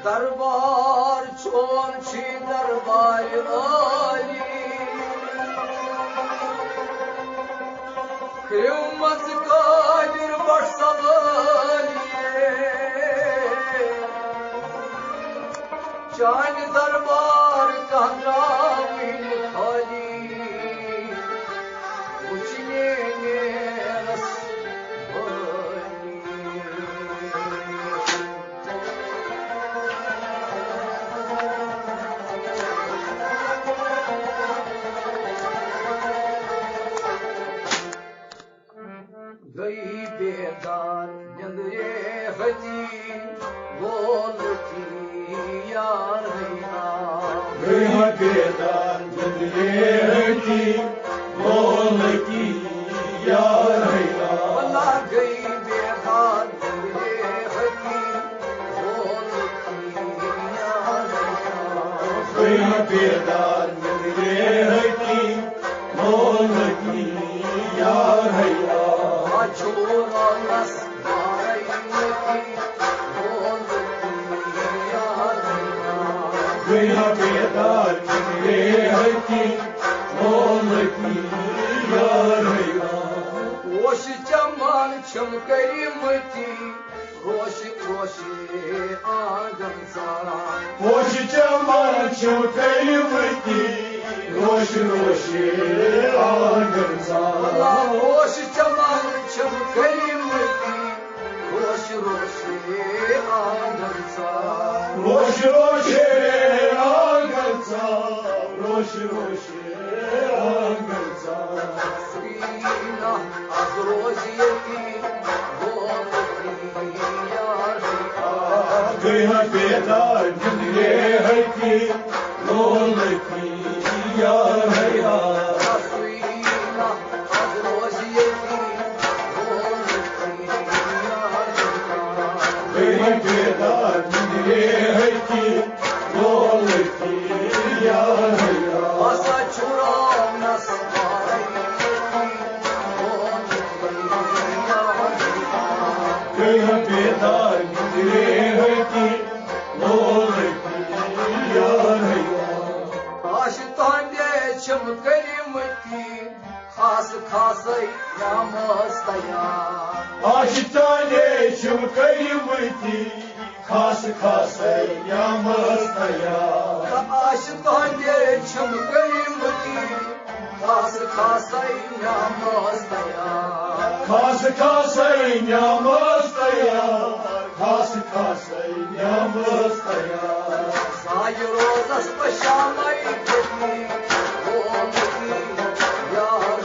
दरबार चोन छी दरबार आली हिम्मत कादिर बड़ सवालिए चांद दरबार का नाम खाली पूछने रस गई बेदार जंदरे हजी बोलती यार गई बेदार जंदरे हजी बोलती यार बला गई बेदार जंदरे हजी बोलती यार गई बेदार जंदरे हजी बोलती यार छोरा नस मारई बोलती यार गया बेदार जंदरे हजी बोलती यार रोश चमन चमकई मती रोश रोश आंगन सा रोश चमन चमकई मती रोश रोश आंगन सा रोश चमन चमकई मती रोश रोश आंगन सा रोश रोश आंगन सा रोश रोश आंगन सा सीना आज रोजियती बोलती यार गया बेदार जंदरे हजी बोलती यार सीना आज रोजियती बोलती यार गया बेदार जंदरे हजी बोलती यार आसा छुरा नस मारई बोलती यार गया बेदार जंदरे हजी बोलती यार आशितांदे चमकई मती खास खासई नामस्तया आशितांदे चमकई मती खास खास यामस्तया आशितांदे चमकई मती खास खासई नामस्तया खास खास यामस्तया खास खास यामस्तया साय रोजस पशामई गती बोलती यार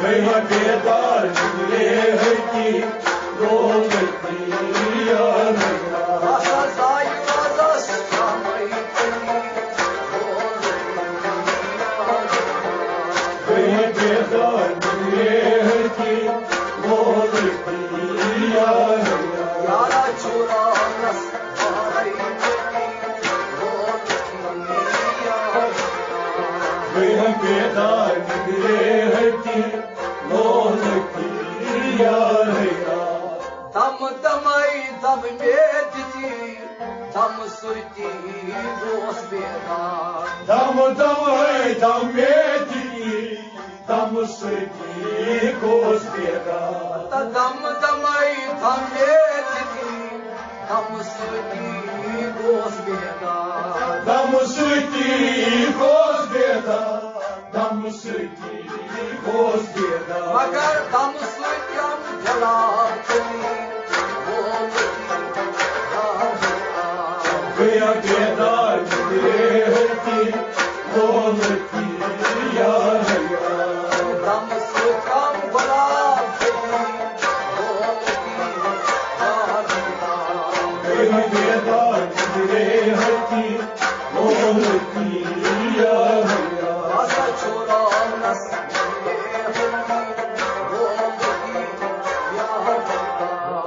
गया बेदार जंदरे हजी बोलती यार आशा साय रोजस पशामई गती बोलती गया बेदार जंदरे हजी बोलती यार यारा छोरा नस मारई बोलती यार गया बेदार जंदरे हजी बोलती यार दम दमई दम बेदती दम सुरती दोस बेदार दम दम दम बेदी दम सुती गोस बेदार दम दमई दम बेदती दम सुरती दोस बेदार दम सुती गोस बेदार दम सुती गोस बेदार मगर दम सुरतम जलावती बोलती गया बेदार जंदरे हजी बोलती यार दम सुरतम जलावती बोलती गया बेदार जंदरे हजी बोलती यार आशा छोरा नस बोलती यार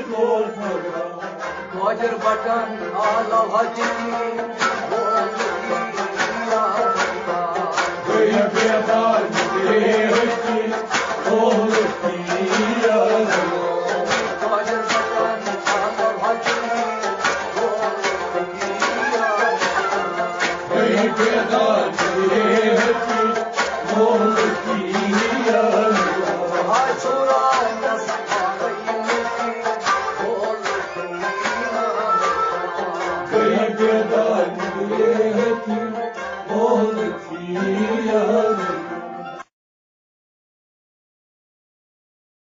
Lola, Roger Button, Allah Hajji, Gaya Bedar Mudre Hati, Mohlati Ya Roger Button, Allah Hajji, Gaya Bedar Mudre